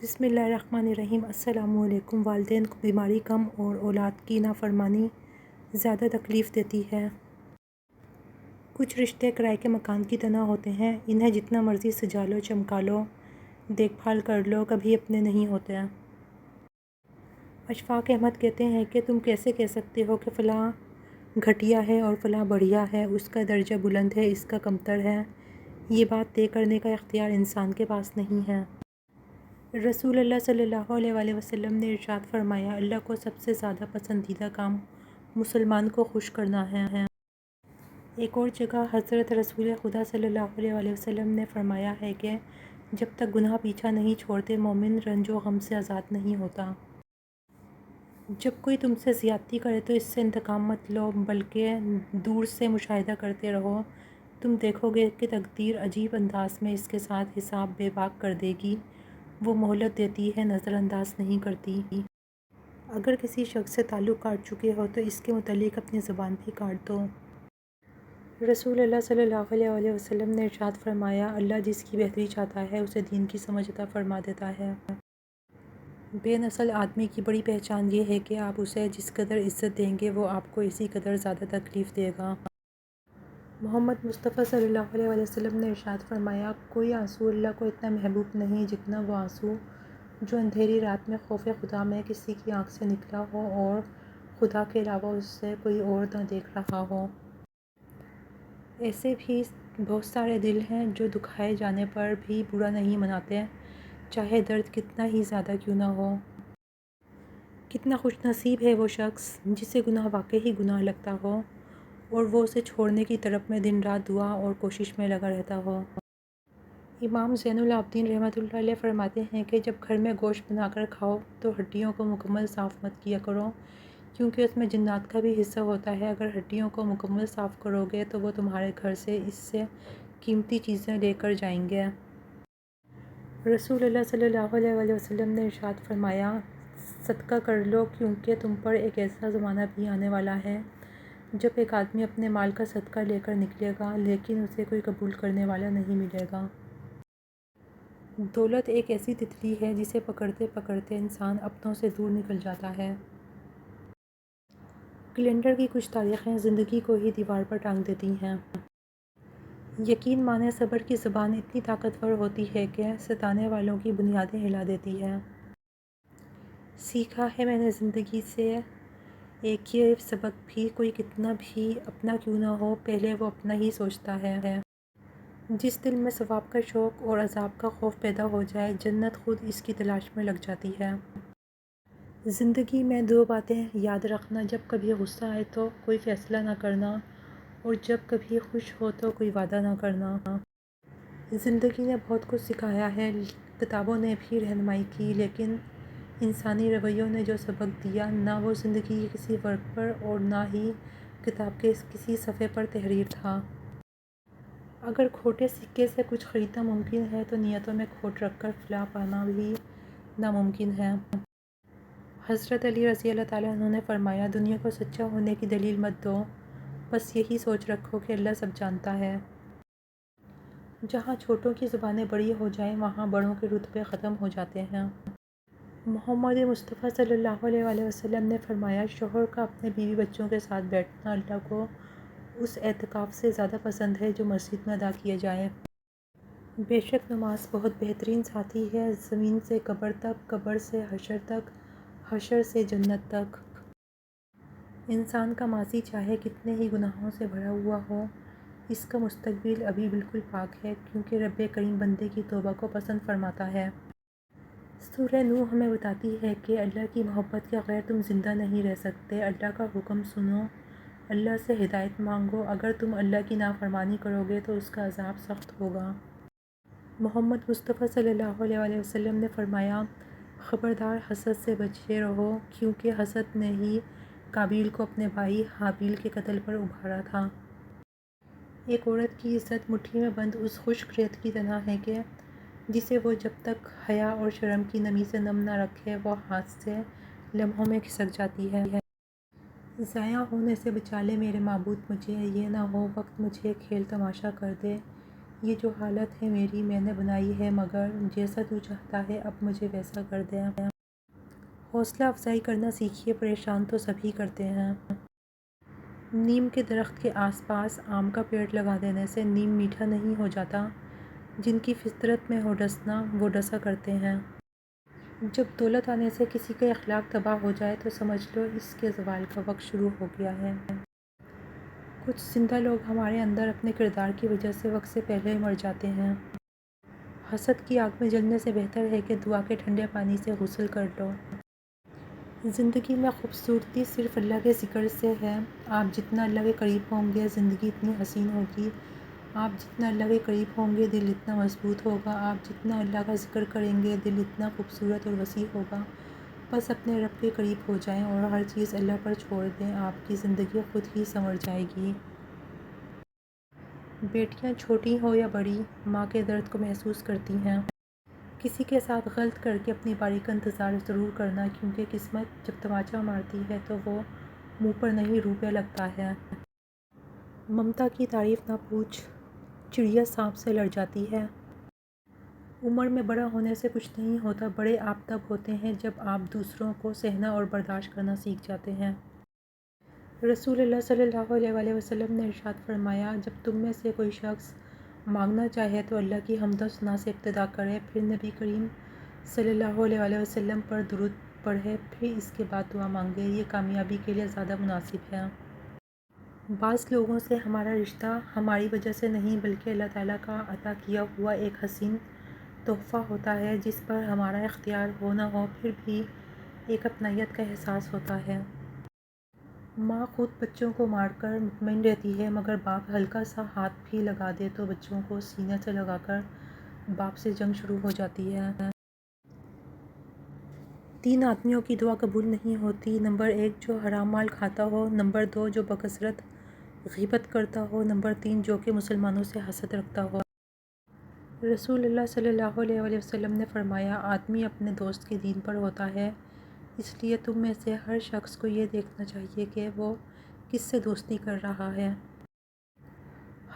بسم اللہ الرحمن الرحیم۔ السلام علیکم۔ والدین کو بیماری کم اور اولاد کی نافرمانی زیادہ تکلیف دیتی ہے۔ کچھ رشتے کرائے کے مکان کی طرح ہوتے ہیں، انہیں جتنا مرضی سجا لو، چمکا لو، دیکھ بھال کر لو، کبھی اپنے نہیں ہوتے۔ اشفاق احمد کہتے ہیں کہ تم کیسے کہہ سکتے ہو کہ فلاں گھٹیا ہے اور فلاں بڑھیا ہے، اس کا درجہ بلند ہے، اس کا کمتر ہے۔ یہ بات طے کرنے کا اختیار انسان کے پاس نہیں ہے۔ رسول اللہ صلی اللہ علیہ وسلم نے ارشاد فرمایا، اللہ کو سب سے زیادہ پسندیدہ کام مسلمان کو خوش کرنا ہے۔ ایک اور جگہ حضرت رسول خدا صلی اللہ علیہ وسلم نے فرمایا ہے کہ جب تک گناہ پیچھا نہیں چھوڑتے، مومن رنج و غم سے آزاد نہیں ہوتا۔ جب کوئی تم سے زیادتی کرے تو اس سے انتقام مت لو، بلکہ دور سے مشاہدہ کرتے رہو۔ تم دیکھو گے کہ تقدیر عجیب انداز میں اس کے ساتھ حساب بے باک کر دے گی۔ وہ مہلت دیتی ہے، نظر انداز نہیں کرتی۔ اگر کسی شخص سے تعلق کاٹ چکے ہو تو اس کے متعلق اپنی زبان بھی کاٹ دو۔ رسول اللہ صلی اللہ علیہ وسلم نے ارشاد فرمایا، اللہ جس کی بہتری چاہتا ہے اسے دین کی سمجھ عطا فرما دیتا ہے۔ بے نسل آدمی کی بڑی پہچان یہ ہے کہ آپ اسے جس قدر عزت دیں گے وہ آپ کو اسی قدر زیادہ تکلیف دے گا۔ محمد مصطفیٰ صلی اللہ علیہ وسلم نے ارشاد فرمایا، کوئی آنسو اللہ کو اتنا محبوب نہیں جتنا وہ آنسو جو اندھیری رات میں خوف خدا میں کسی کی آنکھ سے نکلا ہو اور خدا کے علاوہ اس سے کوئی اور نہ دیکھ رہا ہو۔ ایسے بھی بہت سارے دل ہیں جو دکھائے جانے پر بھی برا نہیں مناتے، چاہے درد کتنا ہی زیادہ کیوں نہ ہو۔ کتنا خوش نصیب ہے وہ شخص جسے گناہ واقعی گناہ لگتا ہو اور وہ اسے چھوڑنے کی طرف میں دن رات دعا اور کوشش میں لگا رہتا ہو۔ امام زین العابدین رحمۃ اللہ علیہ فرماتے ہیں کہ جب گھر میں گوشت بنا کر کھاؤ تو ہڈیوں کو مکمل صاف مت کیا کرو، کیونکہ اس میں جنات کا بھی حصہ ہوتا ہے۔ اگر ہڈیوں کو مکمل صاف کرو گے تو وہ تمہارے گھر سے اس سے قیمتی چیزیں لے کر جائیں گے۔ رسول اللہ صلی اللہ علیہ وسلم نے ارشاد فرمایا، صدقہ کر لو، کیونکہ تم پر ایک ایسا زمانہ بھی آنے والا ہے جب ایک آدمی اپنے مال کا صدقہ لے کر نکلے گا لیکن اسے کوئی قبول کرنے والا نہیں ملے گا۔ دولت ایک ایسی تتلی ہے جسے پکڑتے پکڑتے انسان اپنوں سے دور نکل جاتا ہے۔ کیلنڈر کی کچھ تاریخیں زندگی کو ہی دیوار پر ٹانگ دیتی ہیں۔ یقین مانیں، صبر کی زبان اتنی طاقتور ہوتی ہے کہ ستانے والوں کی بنیادیں ہلا دیتی ہے۔ سیکھا ہے میں نے زندگی سے ایک یہ سبق بھی، کوئی کتنا بھی اپنا کیوں نہ ہو، پہلے وہ اپنا ہی سوچتا ہے۔ جس دل میں ثواب کا شوق اور عذاب کا خوف پیدا ہو جائے، جنت خود اس کی تلاش میں لگ جاتی ہے۔ زندگی میں دو باتیں یاد رکھنا، جب کبھی غصہ آئے تو کوئی فیصلہ نہ کرنا، اور جب کبھی خوش ہو تو کوئی وعدہ نہ کرنا۔ زندگی نے بہت کچھ سکھایا ہے، کتابوں نے بھی رہنمائی کی، لیکن انسانی رویوں نے جو سبق دیا، نہ وہ زندگی کے کسی ورق پر اور نہ ہی کتاب کے کسی صفحے پر تحریر تھا۔ اگر کھوٹے سکے سے کچھ خریدنا ممکن ہے تو نیتوں میں کھوٹ رکھ کر فلاح پانا بھی ناممکن ہے۔ حضرت علی رضی اللہ تعالیٰ عنہ نے فرمایا، دنیا کو سچا ہونے کی دلیل مت دو، بس یہی سوچ رکھو کہ اللہ سب جانتا ہے۔ جہاں چھوٹوں کی زبانیں بڑی ہو جائیں وہاں بڑوں کے رتبے ختم ہو جاتے ہیں۔ محمد مصطفیٰ صلی اللہ علیہ وسلم نے فرمایا، شوہر کا اپنے بیوی بچوں کے ساتھ بیٹھنا اللہ کو اس اعتکاف سے زیادہ پسند ہے جو مسجد میں ادا کیے جائے۔ بے شک نماز بہت بہترین ساتھی ہے، زمین سے قبر تک، قبر سے حشر تک، حشر سے جنت تک۔ انسان کا ماضی چاہے کتنے ہی گناہوں سے بھرا ہوا ہو، اس کا مستقبل ابھی بالکل پاک ہے، کیونکہ رب کریم بندے کی توبہ کو پسند فرماتا ہے۔ سورہ نوح ہمیں بتاتی ہے کہ اللہ کی محبت کے غیر تم زندہ نہیں رہ سکتے۔ اللہ کا حکم سنو، اللہ سے ہدایت مانگو، اگر تم اللہ کی نافرمانی کرو گے تو اس کا عذاب سخت ہوگا۔ محمد مصطفیٰ صلی اللہ علیہ وسلم نے فرمایا، خبردار حسد سے بچے رہو، کیونکہ حسد نے ہی قابیل کو اپنے بھائی حابیل کے قتل پر ابھارا تھا۔ ایک عورت کی عزت مٹھی میں بند اس خشک ریت کی طرح ہے کہ جسے وہ جب تک حیا اور شرم کی نمی سے نم نہ رکھے وہ ہاتھ سے لمحوں میں کھسک جاتی ہے۔ ضائع ہونے سے بچا لے میرے معبود مجھے، یہ نہ ہو وقت مجھے کھیل تماشا کر دے، یہ جو حالت ہے میری میں نے بنائی ہے، مگر جیسا تو چاہتا ہے اب مجھے ویسا کر دے۔ حوصلہ افزائی کرنا سیکھیے، پریشان تو سبھی کرتے ہیں۔ نیم کے درخت کے آس پاس آم کا پیڑ لگا دینے سے نیم میٹھا نہیں ہو جاتا۔ جن کی فطرت میں ہو ڈسنا وہ ڈسا کرتے ہیں۔ جب دولت آنے سے کسی کا اخلاق تباہ ہو جائے تو سمجھ لو اس کے زوال کا وقت شروع ہو گیا ہے۔ کچھ زندہ لوگ ہمارے اندر اپنے کردار کی وجہ سے وقت سے پہلے مر جاتے ہیں۔ حسد کی آگ میں جلنے سے بہتر ہے کہ دعا کے ٹھنڈے پانی سے غسل کر لو۔ زندگی میں خوبصورتی صرف اللہ کے ذکر سے ہے۔ آپ جتنا اللہ کے قریب ہوں گے زندگی اتنی حسین ہوگی۔ آپ جتنا اللہ کے قریب ہوں گے دل اتنا مضبوط ہوگا۔ آپ جتنا اللہ کا ذکر کریں گے دل اتنا خوبصورت اور وسیع ہوگا۔ بس اپنے رب کے قریب ہو جائیں اور ہر چیز اللہ پر چھوڑ دیں، آپ کی زندگی خود ہی سنور جائے گی۔ بیٹیاں چھوٹی ہوں یا بڑی ماں کے درد کو محسوس کرتی ہیں۔ کسی کے ساتھ غلط کر کے اپنی باری کا انتظار ضرور کرنا، کیونکہ قسمت جب تماچا مارتی ہے تو وہ منہ پر نہیں روح پہ لگتا ہے۔ ممتا کی تعریف نہ پوچھ، چڑیا سانپ سے لڑ جاتی ہے۔ عمر میں بڑا ہونے سے کچھ نہیں ہوتا، بڑے آپ تب ہوتے ہیں جب آپ دوسروں کو سہنا اور برداشت کرنا سیکھ جاتے ہیں۔ رسول اللہ صلی اللہ علیہ وآلہ وسلم نے ارشاد فرمایا، جب تم میں سے کوئی شخص مانگنا چاہے تو اللہ کی حمد و ثنا سے ابتدا کرے، پھر نبی کریم صلی اللہ علیہ وآلہ وسلم پر درود پڑھے، پھر اس کے بعد دعا مانگے۔ یہ کامیابی کے لیے زیادہ مناسب ہے۔ بعض لوگوں سے ہمارا رشتہ ہماری وجہ سے نہیں بلکہ اللہ تعالیٰ کا عطا کیا ہوا ایک حسین تحفہ ہوتا ہے، جس پر ہمارا اختیار ہو نہ ہو پھر بھی ایک اپنائیت کا احساس ہوتا ہے۔ ماں خود بچوں کو مار کر مطمئن رہتی ہے، مگر باپ ہلکا سا ہاتھ بھی لگا دے تو بچوں کو سینے سے لگا کر باپ سے جنگ شروع ہو جاتی ہے۔ 3 آدمیوں کی دعا قبول نہیں ہوتی: نمبر 1 جو حرام مال کھاتا ہو، نمبر 2 جو بکثرت غیبت کرتا ہو، نمبر 3 جو کہ مسلمانوں سے حسد رکھتا ہو۔ رسول اللہ صلی اللہ علیہ وآلہ وسلم نے فرمایا، آدمی اپنے دوست کے دین پر ہوتا ہے، اس لیے تم میں سے ہر شخص کو یہ دیکھنا چاہیے کہ وہ کس سے دوستی کر رہا ہے۔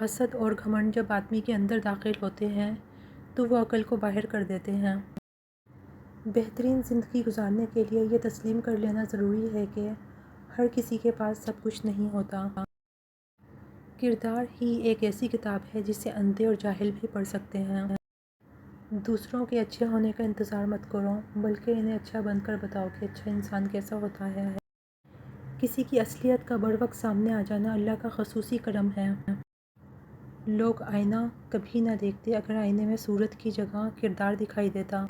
حسد اور گھمنڈ جب آدمی کے اندر داخل ہوتے ہیں تو وہ عقل کو باہر کر دیتے ہیں۔ بہترین زندگی گزارنے کے لیے یہ تسلیم کر لینا ضروری ہے کہ ہر کسی کے پاس سب کچھ نہیں ہوتا۔ کردار ہی ایک ایسی کتاب ہے جسے اندھے اور جاہل بھی پڑھ سکتے ہیں۔ دوسروں کے اچھے ہونے کا انتظار مت کرو، بلکہ انہیں اچھا بن کر بتاؤ کہ اچھا انسان کیسا ہوتا ہے۔ کسی کی اصلیت کا بروقت سامنے آ جانا اللہ کا خصوصی کرم ہے۔ لوگ آئینہ کبھی نہ دیکھتے اگر آئینے میں صورت کی جگہ کردار دکھائی دیتا۔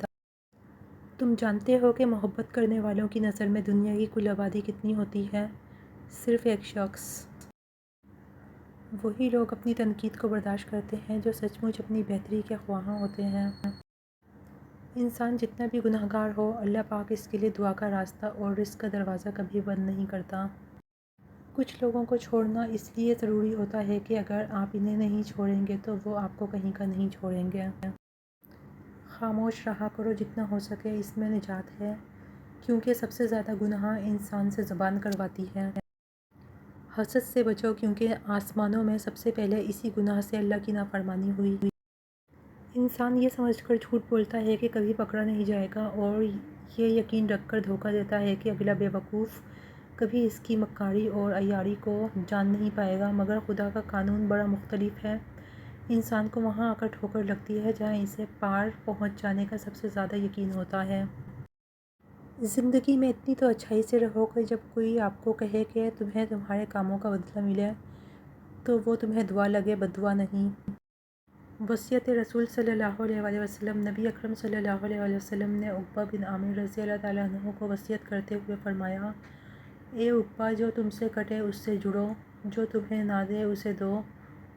تم جانتے ہو کہ محبت کرنے والوں کی نظر میں دنیا کی کل آبادی کتنی ہوتی ہے؟ صرف ایک شخص۔ وہی لوگ اپنی تنقید کو برداشت کرتے ہیں جو سچ مچ اپنی بہتری کے خواہاں ہوتے ہیں۔ انسان جتنا بھی گناہ گار ہو، اللہ پاک اس کے لیے دعا کا راستہ اور رزق کا دروازہ کبھی بند نہیں کرتا۔ کچھ لوگوں کو چھوڑنا اس لیے ضروری ہوتا ہے کہ اگر آپ انہیں نہیں چھوڑیں گے تو وہ آپ کو کہیں کا نہیں چھوڑیں گے۔ خاموش رہا کرو جتنا ہو سکے، اس میں نجات ہے، کیونکہ سب سے زیادہ گناہ انسان سے زبان کرواتی ہے۔ حسد سے بچو، کیونکہ آسمانوں میں سب سے پہلے اسی گناہ سے اللہ کی نافرمانی ہوئی۔ انسان یہ سمجھ کر جھوٹ بولتا ہے کہ کبھی پکڑا نہیں جائے گا، اور یہ یقین رکھ کر دھوکہ دیتا ہے کہ اگلا بے وقوف کبھی اس کی مکاری اور عیاری کو جان نہیں پائے گا، مگر خدا کا قانون بڑا مختلف ہے۔ انسان کو وہاں آ کر ٹھوکر لگتی ہے جہاں اسے پار پہنچ جانے کا سب سے زیادہ یقین ہوتا ہے۔ زندگی میں اتنی تو اچھائی سے رہو کہ جب کوئی آپ کو کہے کہ تمہیں تمہارے کاموں کا بدلہ ملے تو وہ تمہیں دعا لگے، بددعا نہیں۔ وصیت رسول صلی اللہ علیہ وآلہ وسلم۔ نبی اکرم صلی اللہ علیہ وآلہ وسلم نے عقبہ بن عامر رضی اللہ تعالیٰ عنہ کو وصیت کرتے ہوئے فرمایا، اے عقبہ، جو تم سے کٹے اس سے جڑو، جو تمہیں نہ دے اسے دو،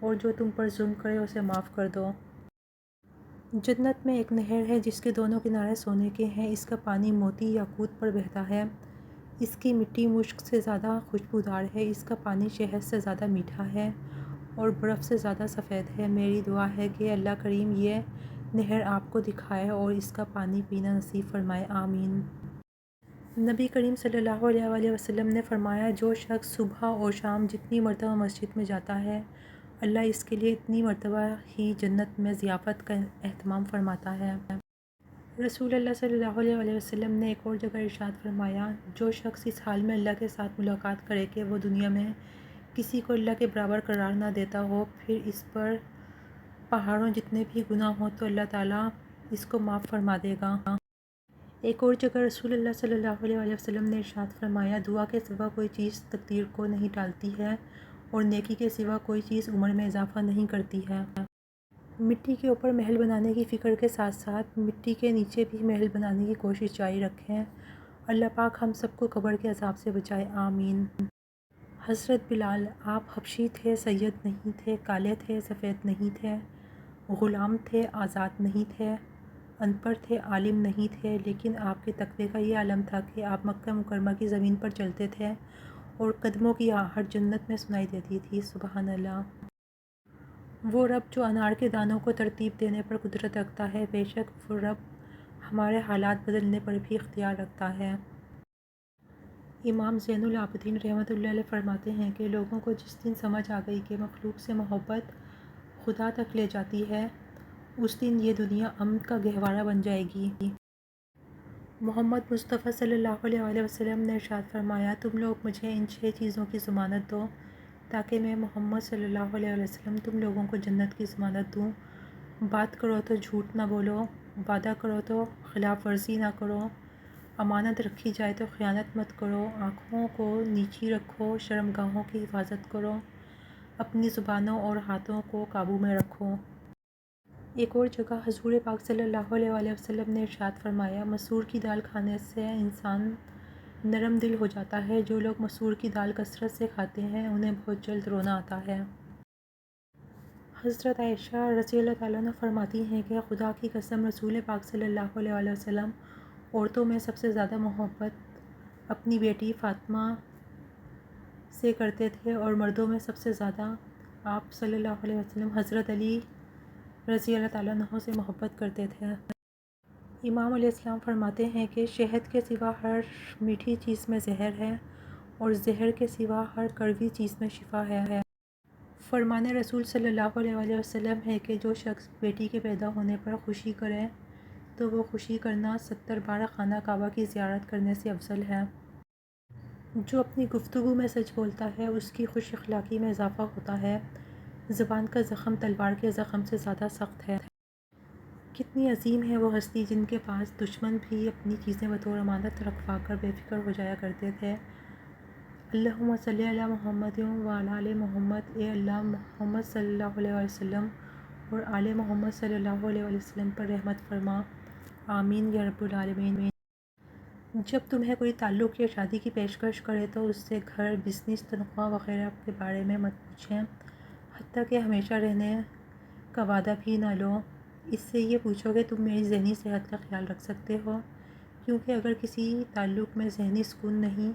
اور جو تم پر ظلم کرے اسے معاف کر دو۔ جنت میں ایک نہر ہے جس کے دونوں کنارے سونے کے ہیں، اس کا پانی موتی یاقوت پر بہتا ہے، اس کی مٹی مشک سے زیادہ خوشبودار ہے، اس کا پانی شہد سے زیادہ میٹھا ہے اور برف سے زیادہ سفید ہے۔ میری دعا ہے کہ اللہ کریم یہ نہر آپ کو دکھائے اور اس کا پانی پینا نصیب فرمائے، آمین۔ نبی کریم صلی اللہ علیہ وآلہ وسلم نے فرمایا، جو شخص صبح اور شام جتنی مرتبہ مسجد میں جاتا ہے اللہ اس کے لیے اتنی مرتبہ ہی جنت میں ضیافت کا اہتمام فرماتا ہے۔ رسول اللہ صلی اللہ علیہ وسلم نے ایک اور جگہ ارشاد فرمایا، جو شخص اس حال میں اللہ کے ساتھ ملاقات کرے کہ وہ دنیا میں کسی کو اللہ کے برابر قرار نہ دیتا ہو، پھر اس پر پہاڑوں جتنے بھی گناہ ہوں تو اللہ تعالیٰ اس کو معاف فرما دے گا۔ ایک اور جگہ رسول اللہ صلی اللہ علیہ وسلم نے ارشاد فرمایا، دعا کے سوا کوئی چیز تقدیر کو نہیں ٹالتی ہے اور نیکی کے سوا کوئی چیز عمر میں اضافہ نہیں کرتی ہے۔ مٹی کے اوپر محل بنانے کی فکر کے ساتھ ساتھ مٹی کے نیچے بھی محل بنانے کی کوشش جاری رکھیں۔ اللہ پاک ہم سب کو قبر کے عذاب سے بچائے، آمین۔ حضرت بلال، آپ حبشی تھے، سید نہیں تھے، کالے تھے، سفید نہیں تھے، غلام تھے، آزاد نہیں تھے، ان پڑھ تھے، عالم نہیں تھے، لیکن آپ کے تقوی کا یہ عالم تھا کہ آپ مکہ مکرمہ کی زمین پر چلتے تھے اور قدموں کی آہٹ جنت میں سنائی دیتی تھی۔ سبحان اللہ۔ وہ رب جو انار کے دانوں کو ترتیب دینے پر قدرت رکھتا ہے، بے شک وہ رب ہمارے حالات بدلنے پر بھی اختیار رکھتا ہے۔ امام زین العابدین رحمۃ اللہ علیہ فرماتے ہیں کہ لوگوں کو جس دن سمجھ آ گئی کہ مخلوق سے محبت خدا تک لے جاتی ہے، اس دن یہ دنیا امن کا گہوارہ بن جائے گی۔ محمد مصطفیٰ صلی اللہ علیہ وسلم نے ارشاد فرمایا، تم لوگ مجھے ان 6 چیزوں کی ضمانت دو تاکہ میں محمد صلی اللہ علیہ وسلم تم لوگوں کو جنت کی ضمانت دوں۔ بات کرو تو جھوٹ نہ بولو، وعدہ کرو تو خلاف ورزی نہ کرو، امانت رکھی جائے تو خیانت مت کرو، آنکھوں کو نیچی رکھو، شرمگاہوں کی حفاظت کرو، اپنی زبانوں اور ہاتھوں کو قابو میں رکھو۔ ایک اور جگہ حضور پاک صلی اللہ علیہ وسلم نے ارشاد فرمایا، مسور کی دال کھانے سے انسان نرم دل ہو جاتا ہے۔ جو لوگ مسور کی دال کثرت سے کھاتے ہیں انہیں بہت جلد رونا آتا ہے۔ حضرت عائشہ رضی اللہ تعالیٰ عنہ فرماتی ہیں کہ خدا کی قسم رسول پاک صلی اللہ علیہ وسلم عورتوں میں سب سے زیادہ محبت اپنی بیٹی فاطمہ سے کرتے تھے اور مردوں میں سب سے زیادہ آپ صلی اللہ علیہ وسلم حضرت علی رضی اللہ تعالیٰ عنہ سے محبت کرتے تھے۔ امام علیہ السلام فرماتے ہیں کہ شہد کے سوا ہر میٹھی چیز میں زہر ہے اور زہر کے سوا ہر کڑوی چیز میں شفا ہے۔ فرمان رسول صلی اللہ علیہ وسلم ہے کہ جو شخص بیٹی کے پیدا ہونے پر خوشی کرے تو وہ خوشی کرنا 70 بار خانہ کعبہ کی زیارت کرنے سے افضل ہے۔ جو اپنی گفتگو میں سچ بولتا ہے اس کی خوش اخلاقی میں اضافہ ہوتا ہے۔ زبان کا زخم تلوار کے زخم سے زیادہ سخت ہے۔ کتنی عظیم ہے وہ ہستی جن کے پاس دشمن بھی اپنی چیزیں بطور امانت رکھوا کر بے فکر ہو جایا کرتے تھے۔ اللہم صلی علی محمد وعلی آل محمد، اے اللہ محمد صلی اللہ علیہ وسلم اور آل محمد صلی اللہ علیہ وسلم پر رحمت فرما، آمین یا رب العالمین۔ جب تمہیں کوئی تعلق یا شادی کی پیشکش کرے تو اس سے گھر، بزنس، تنخواہ وغیرہ کے بارے میں مت پوچھیں، حتیٰ کہ ہمیشہ رہنے کا وعدہ بھی نہ لو۔ اس سے یہ پوچھو کہ تم میری ذہنی صحت کا خیال رکھ سکتے ہو، کیونکہ اگر کسی تعلق میں ذہنی سکون نہیں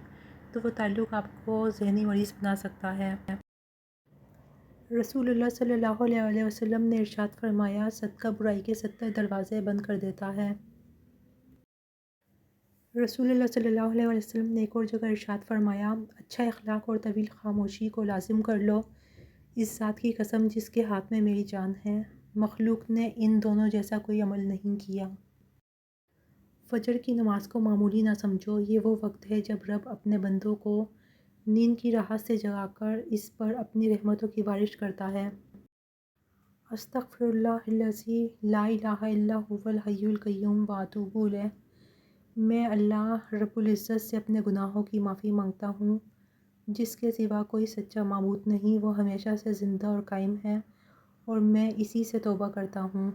تو وہ تعلق آپ کو ذہنی مریض بنا سکتا ہے۔ رسول اللہ صلی اللہ علیہ وسلم نے ارشاد فرمایا، صدقہ برائی کے 70 دروازے بند کر دیتا ہے۔ رسول اللہ صلی اللہ علیہ وسلم نے ایک اور جگہ ارشاد فرمایا، اچھا اخلاق اور طویل خاموشی کو لازم کر لو، اس ذات کی قسم جس کے ہاتھ میں میری جان ہے، مخلوق نے ان دونوں جیسا کوئی عمل نہیں کیا۔ فجر کی نماز کو معمولی نہ سمجھو، یہ وہ وقت ہے جب رب اپنے بندوں کو نیند کی راحت سے جگا کر اس پر اپنی رحمتوں کی بارش کرتا ہے۔ استغفر اللہ الذی لا الہ الا هو الحی القیوم واتوب الیہ۔ میں اللہ رب العزت سے اپنے گناہوں کی معافی مانگتا ہوں، جس کے سوا کوئی سچا معبود نہیں، وہ ہمیشہ سے زندہ اور قائم ہے اور میں اسی سے توبہ کرتا ہوں۔